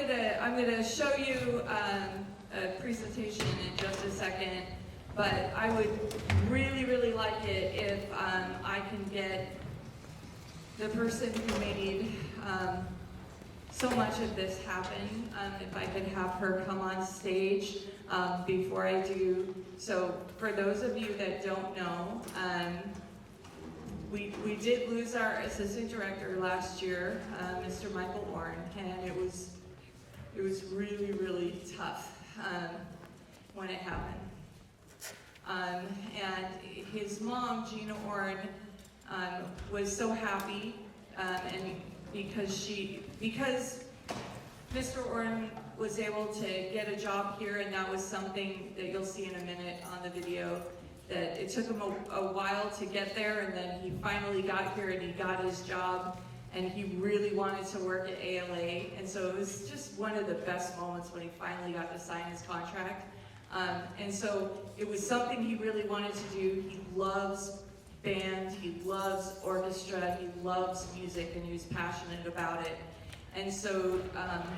I'm gonna show you a presentation in just a second, but I would really like it if I can get the person who made so much of this happen, if I could have her come on stage before I do. So for those of you that don't know, we did lose our assistant director last year, Mr. Michael Ohrn, and it was really tough when it happened. And his mom, Gina Ohrn, was so happy, and because Mr. Ohrn was able to get a job here, and that was something that you'll see in a minute on the video, that it took him a while to get there, and then he finally got here and he got his job, and he really wanted to work at ALA, and so it was just one of the best moments when he finally got to sign his contract. And so it was something he really wanted to do. He loves band, he loves orchestra, he loves music, and he was passionate about it. And so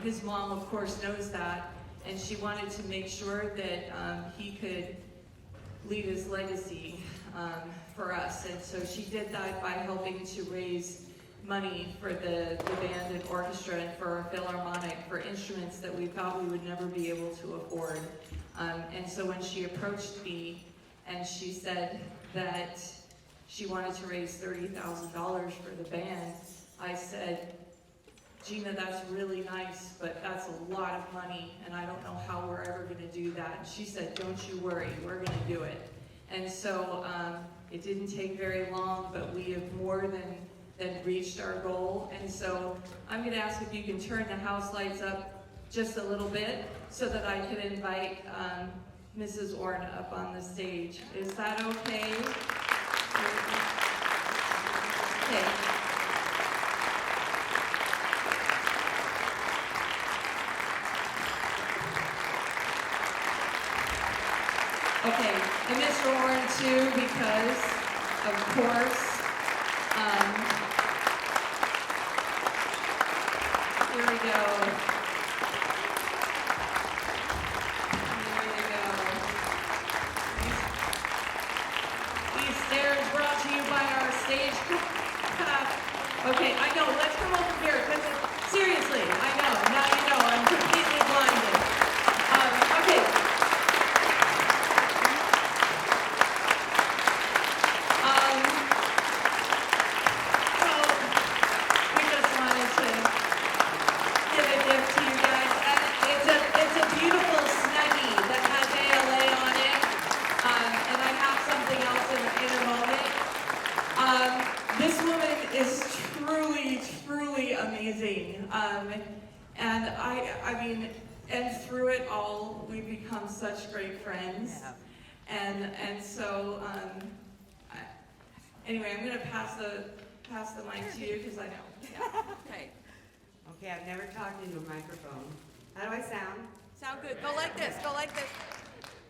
his mom, of course, knows that, and she wanted to make sure that he could leave his legacy for us. And so she did that by helping to raise money for the band and orchestra and for our Philharmonic, for instruments that we thought we would never be able to afford. And so when she approached me and she said that she wanted to raise $30,000 for the band, I said, Gina, that's really nice, but that's a lot of money, and I don't know how we're ever going to do that. And she said, don't you worry, we're going to do it. And so it didn't take very long, but we have more than reached our goal. And so I'm going to ask if you can turn the house lights up just a little bit so that I can invite Mrs. Ohrn up on the stage. Is that okay? Okay. Okay, and Mr. Ohrn too, because, of course, here we go. Here we go. These stairs brought to you by our stage staff. Okay, I know, let's come over here, because seriously, I know, now you know, I'm completely blinded. Okay. And through it all, we've become such great friends. Yeah. And so, anyway, I'm going to pass the mic to you because I know. Yeah. Okay, I've never talked into a microphone. How do I sound? Sound good. Go like this. Go like this.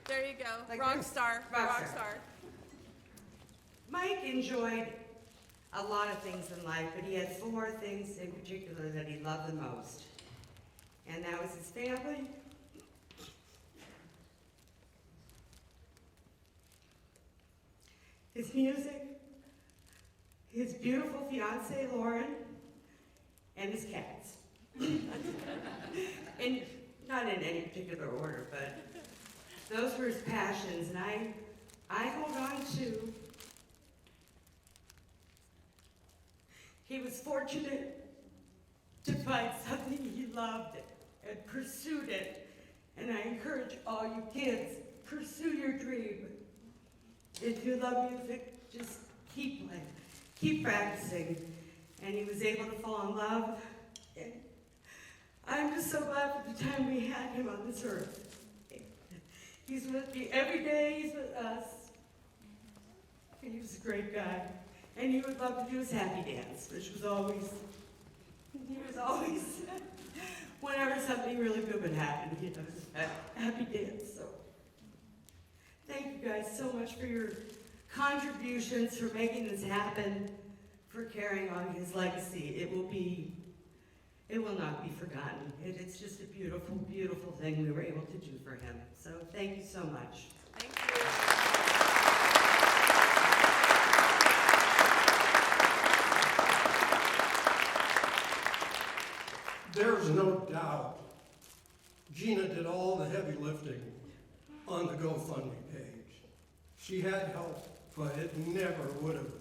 There you go. Like rock star. Rock star. Mike enjoyed a lot of things in life, but he had 4 things in particular that he loved the most. And that was his family, his music, his beautiful fiancée, Lauren, and his cats. And not in any particular order, but those were his passions, and I hold on to. He was fortunate to find something he loved and pursued it. And I encourage all you kids, pursue your dream. If you love music, just keep playing, keep practicing. And he was able to fall in love. And I'm just so glad for the time we had him on this earth. He's with me every day, he's with us. And he was a great guy. And he would love to do his happy dance, which was always, whenever something really good would happen, he does a happy dance. So thank you guys so much for your contributions, for making this happen, for carrying on his legacy. It will not be forgotten. It that it's just a beautiful, beautiful thing we were able to do for him. So thank you so much. Thank you. There's no doubt Gina did all the heavy lifting on the GoFundMe page. She had help, but it never would have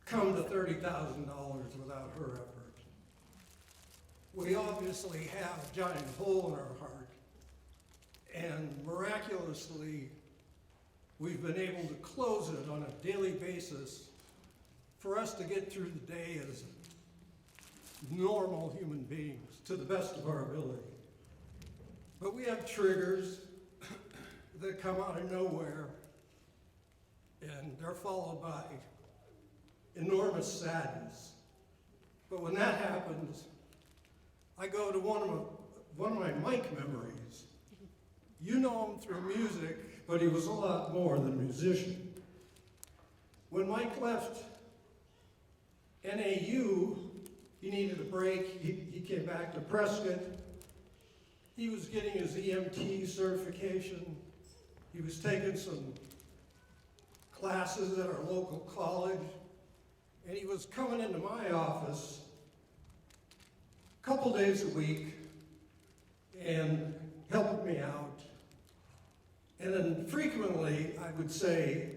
come to $30,000 without her effort. We obviously have a giant hole in our heart, and miraculously, we've been able to close it on a daily basis for us to get through the day as normal human beings to the best of our ability. But we have triggers that come out of nowhere, and they're followed by enormous sadness. But when that happens, I go to one of my Mike memories. You know him through music, but he was a lot more than a musician. When Mike left NAU, he needed a break. He came back to Prescott. He was getting his EMT certification. He was taking some classes at our local college. And he was coming into my office a couple days a week and helping me out. And then frequently I would say,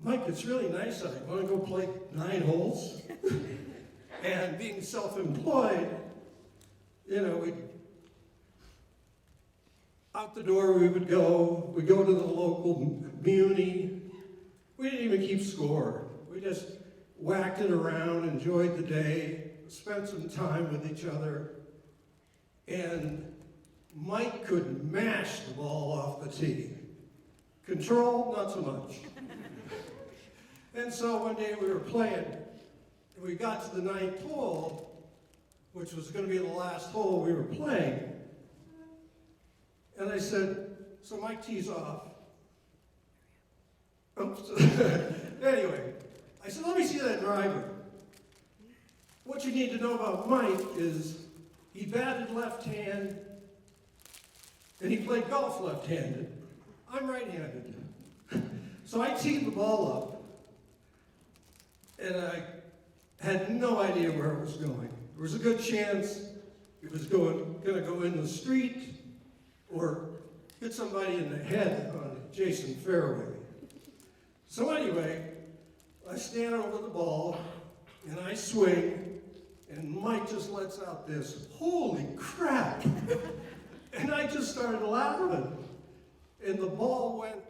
Mike, it's really nice out. You want to go play 9 holes? And being self-employed, you know, out the door we would go. We'd go to the local muni. We didn't even keep score. We just whacked it around, enjoyed the day, spent some time with each other. And Mike could mash the ball off the tee. Control, not so much. And so one day we were playing, and we got to the 9th hole, which was going to be the last hole we were playing. And I said, so Mike tees off. Oops. Anyway, I said, let me see that driver. What you need to know about Mike is he batted left hand, and he played golf left-handed. I'm right-handed. So I teed the ball up, and I had no idea where it was going. There was a good chance it was going to go in the street or hit somebody in the head on an adjacent fairway. So anyway, I stand over the ball, and I swing, and Mike just lets out this, holy crap! And I just started laughing. And the ball went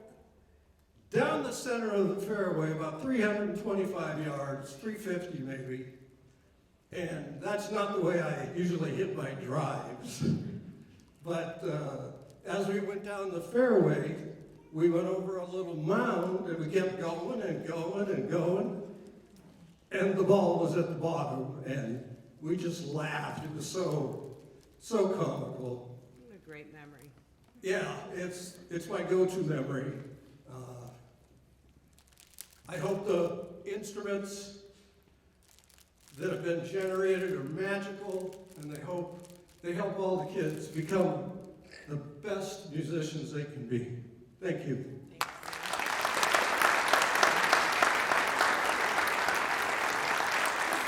down the center of the fairway, about 325 yards, 350 maybe. And that's not the way I usually hit my drives. But as we went down the fairway, we went over a little mound, and we kept going and going and going. And the ball was at the bottom, and we just laughed. It was so comical. What a great memory. Yeah, it's my go-to memory. I hope the instruments that have been generated are magical, and they help all the kids become the best musicians they can be. Thank you.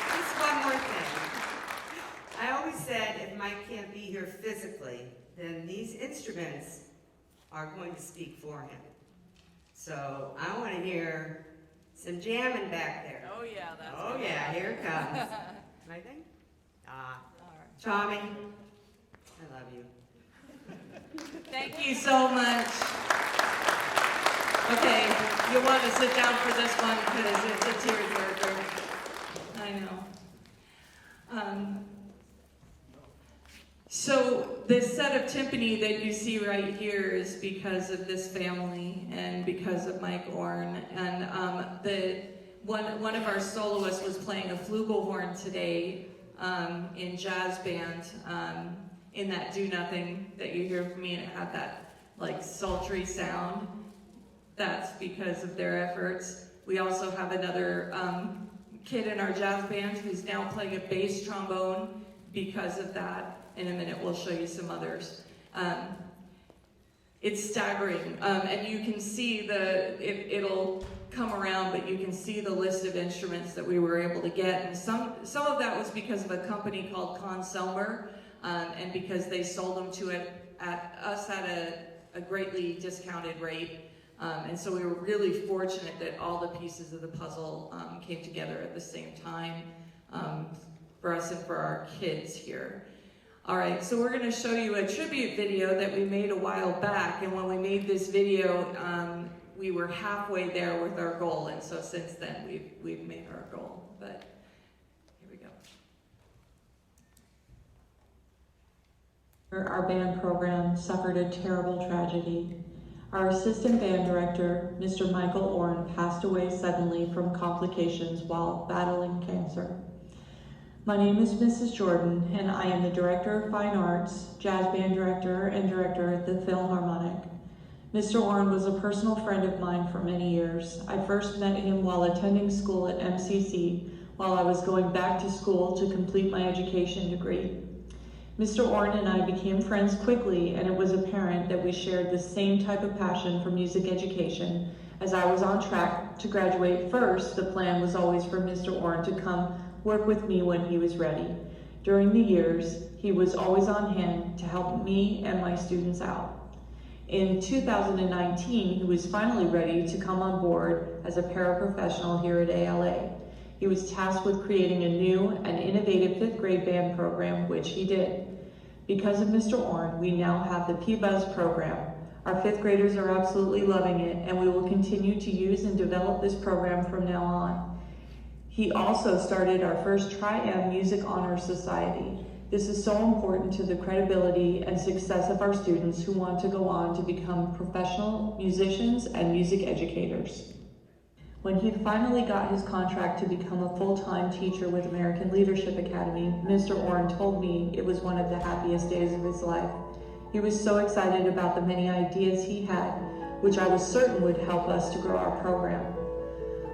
Just one more thing. I always said if Mike can't be here physically, then these instruments are going to speak for him. So I want to hear some jamming back there. Oh yeah, that's Oh good. yeah, here it comes. My thing? All right. Tommy, I love you. Thank you so much. Okay, you want to sit down for this one because it's a tearjerker. I know. So this set of timpani that you see right here is because of this family and because of Mike Ohrn. And one of our soloists was playing a flugelhorn today in jazz band in that Do Nothing that you hear from me, and it had that like sultry sound. That's because of their efforts. We also have another kid in our jazz band who's now playing a bass trombone because of that. In a minute, we'll show you some others. It's staggering, and you can see it'll come around, but you can see the list of instruments that we were able to get, and some of that was because of a company called Conselmer, and because they sold them to us at a greatly discounted rate, and so we were really fortunate that all the pieces of the puzzle came together at the same time for us and for our kids here. All right, so we're going to show you a tribute video that we made a while back, and when we made this video, we were halfway there with our goal, and so since then we've made our goal. But here we go. Our band program suffered a terrible tragedy. Our assistant band director, Mr. Michael Ohrn, passed away suddenly from complications while battling cancer. My name is Mrs. Jordan, and I am the Director of Fine Arts, Jazz Band Director, and Director at the Philharmonic. Mr. Ohrn was a personal friend of mine for many years. I first met him while attending school at MCC, while I was going back to school to complete my education degree. Mr. Ohrn and I became friends quickly, and it was apparent that we shared the same type of passion for music education. As I was on track to graduate first, the plan was always for Mr. Ohrn to come work with me when he was ready. During the years, he was always on hand to help me and my students out. In 2019, he was finally ready to come on board as a paraprofessional here at ALA. He was tasked with creating a new and innovative 5th grade band program, which he did. Because of Mr. Ohrn, we now have the P-Buzz program. Our 5th graders are absolutely loving it, and we will continue to use and develop this program from now on. He also started our first Tri-M Music Honor Society. This is so important to the credibility and success of our students who want to go on to become professional musicians and music educators. When he finally got his contract to become a full-time teacher with American Leadership Academy, Mr. Ohrn told me it was one of the happiest days of his life. He was so excited about the many ideas he had, which I was certain would help us to grow our program.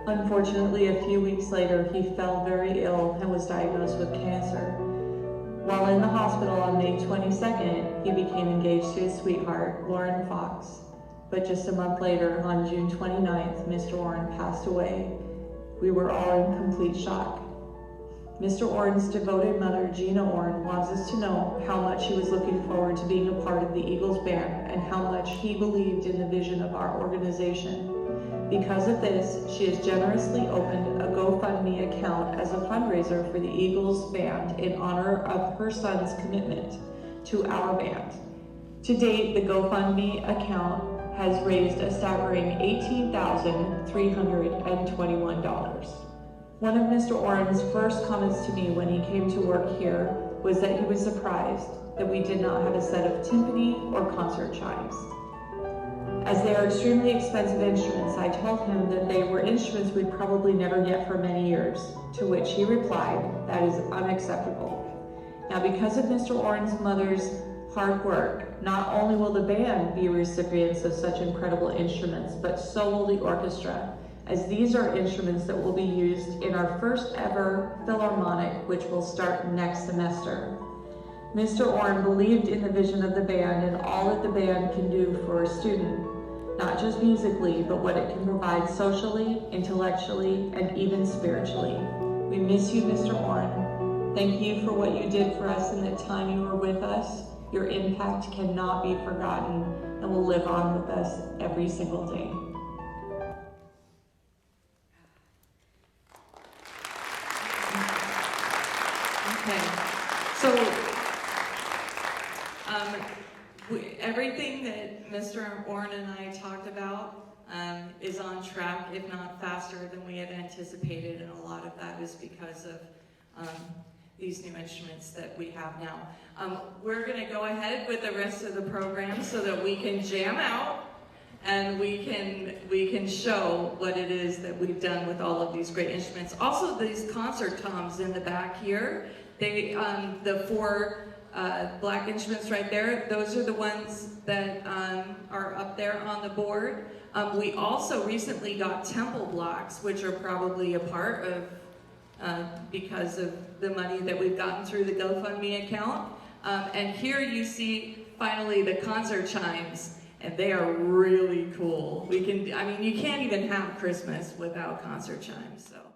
Unfortunately, a few weeks later, he fell very ill and was diagnosed with cancer. While in the hospital on May 22nd, he became engaged to his sweetheart, Lauren Fox. But just a month later, on June 29th, Mr. Ohrn passed away. We were all in complete shock. Mr. Ohrn's devoted mother, Gina Ohrn, wants us to know how much he was looking forward to being a part of the Eagles Band and how much he believed in the vision of our organization. Because of this, she has generously opened a GoFundMe account as a fundraiser for the Eagles Band in honor of her son's commitment to our band. To date, the GoFundMe account has raised a staggering $18,321. One of Mr. Ohrn's first comments to me when he came to work here was that he was surprised that we did not have a set of timpani or concert chimes. As they are extremely expensive instruments, I told him that they were instruments we'd probably never get for many years, to which he replied, "That is unacceptable." Now, because of Mr. Ohrn's mother's hard work, not only will the band be recipients of such incredible instruments, but so will the orchestra, as these are instruments that will be used in our first ever Philharmonic, which will start next semester. Mr. Ohrn believed in the vision of the band and all that the band can do for a student, not just musically, but what it can provide socially, intellectually, and even spiritually. We miss you, Mr. Ohrn. Thank you for what you did for us in the time you were with us. Your impact cannot be forgotten and will live on with us every single day. Okay, so everything that Mr. Ohrn and I talked about is on track, if not faster than we had anticipated, and a lot of that is because of these new instruments that we have now. We're going to go ahead with the rest of the program so that we can jam out and we can show what it is that we've done with all of these great instruments. Also, these concert toms in the back here, they the four black instruments right there, those are the ones that are up there on the board. We also recently got temple blocks, which are probably a part of because of the money that we've gotten through the GoFundMe account. And here you see finally the concert chimes, and they are really cool. I mean, you can't even have Christmas without concert chimes, so.